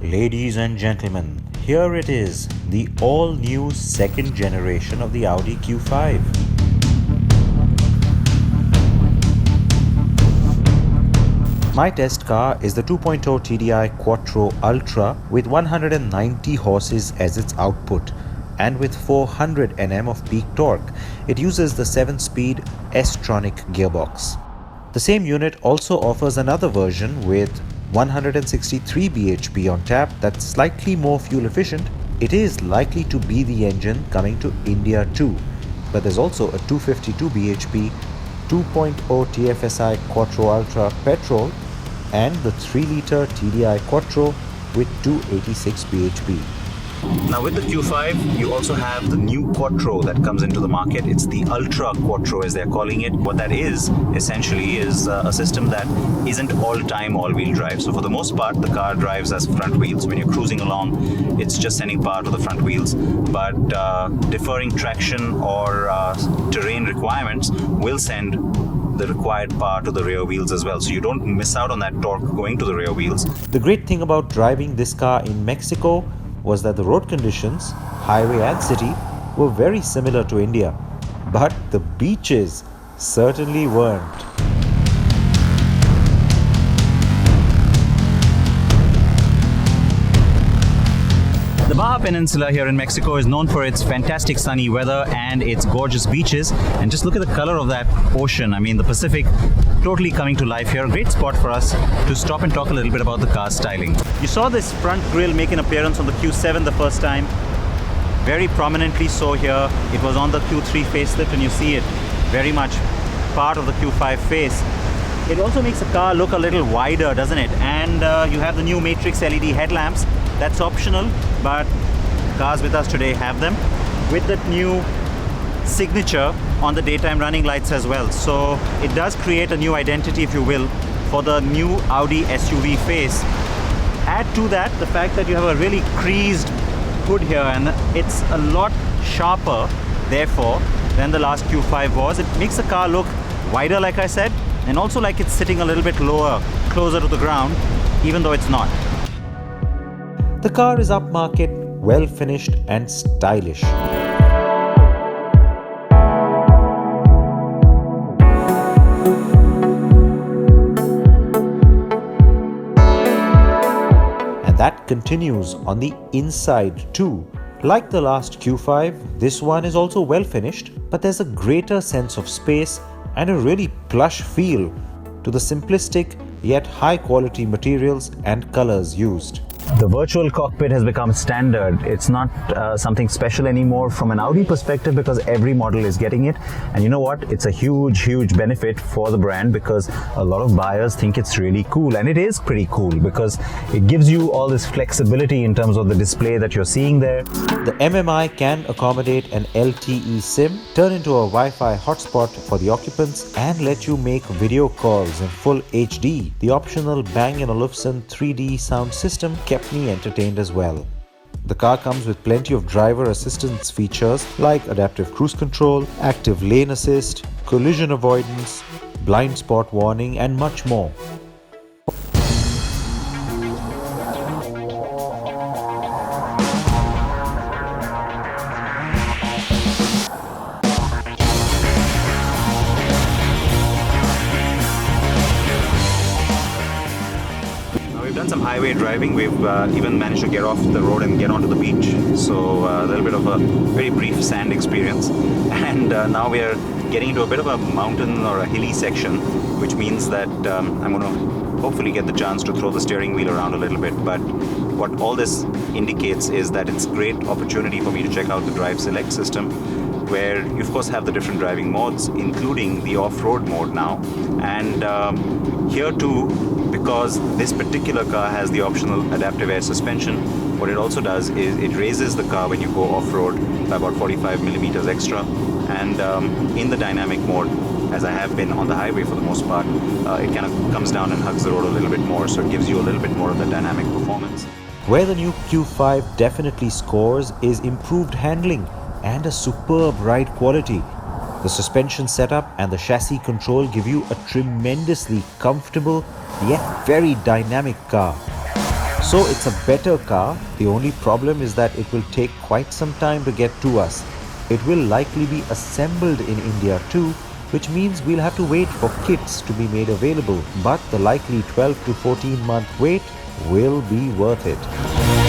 Ladies and gentlemen, here it is, the all-new second generation of the Audi Q5. My test car is the 2.0 TDI Quattro Ultra with 190 horses as its output and with 400 Nm of peak torque. It uses the 7-speed S-tronic gearbox. The same unit also offers another version with 163 bhp on tap that's slightly more fuel efficient. It is likely to be the engine coming to India too, but there's also a 252 bhp 2.0 TFSI Quattro Ultra petrol and the 3-litre TDI Quattro with 286 bhp. Now with the Q5, you also have the new Quattro that comes into the market. It's the Ultra Quattro as they're calling it. What that is, essentially, is a system that isn't all-time all-wheel drive. So for the most part, the car drives as front wheels. When you're cruising along, it's just sending power to the front wheels. But deferring traction or terrain requirements will send the required power to the rear wheels as well. So you don't miss out on that torque going to the rear wheels. The great thing about driving this car in Mexico was that the road conditions, highway and city, were very similar to India, but the beaches certainly weren't. The Baja Peninsula here in Mexico is known for its fantastic sunny weather and its gorgeous beaches. And just look at the color of that ocean. I mean, the Pacific totally coming to life here. A great spot for us to stop and talk a little bit about the car styling. You saw this front grille make an appearance on the Q7 the first time. Very prominently so here. It was on the Q3 facelift and you see it very much part of the Q5 face. It also makes the car look a little wider, doesn't it? And you have the new Matrix LED headlamps. That's optional, but cars with us today have them with that new signature on the daytime running lights as well. So it does create a new identity, if you will, for the new Audi SUV face. Add to that the fact that you have a really creased hood here, and it's a lot sharper, therefore, than the last Q5 was. It makes the car look wider, like I said, and also like it's sitting a little bit lower, closer to the ground, even though it's not. The car is upmarket, well finished and stylish. And that continues on the inside too. Like the last Q5, this one is also well finished, but there's a greater sense of space and a really plush feel to the simplistic yet high quality materials and colors used. The virtual cockpit has become standard. It's not something special anymore from an Audi perspective because every model is getting it. And you know what? It's a huge benefit for the brand because a lot of buyers think it's really cool. And it is pretty cool because it gives you all this flexibility in terms of the display that you're seeing there. The MMI can accommodate an LTE SIM, turn into a Wi-Fi hotspot for the occupants, and let you make video calls in full HD. The optional Bang & Olufsen 3D sound system kept me entertained as well. The car comes with plenty of driver assistance features like adaptive cruise control, active lane assist, collision avoidance, blind spot warning, and much more. We've done some highway driving. We've even managed to get off the road and get onto the beach. So a little bit of a very brief sand experience. And now we are getting into a bit of a mountain or a hilly section, which means that I'm going to hopefully get the chance to throw the steering wheel around a little bit. But what all this indicates is that it's a great opportunity for me to check out the Drive Select system, where you of course have the different driving modes, including the off-road mode now. And here too, because this particular car has the optional adaptive air suspension, What it also does is it raises the car when you go off-road by about 45 millimeters extra, and in the dynamic mode, as I have been on the highway for the most part, it kind of comes down and hugs the road a little bit more, so it gives you a little bit more of the dynamic performance. Where the new Q5 definitely scores is improved handling and a superb ride quality. The suspension setup and the chassis control give you a tremendously comfortable yet very dynamic car. So it's a better car. The only problem is that it will take quite some time to get to us. It will likely be assembled in India too, which means we'll have to wait for kits to be made available. But the likely 12 to 14 month wait will be worth it.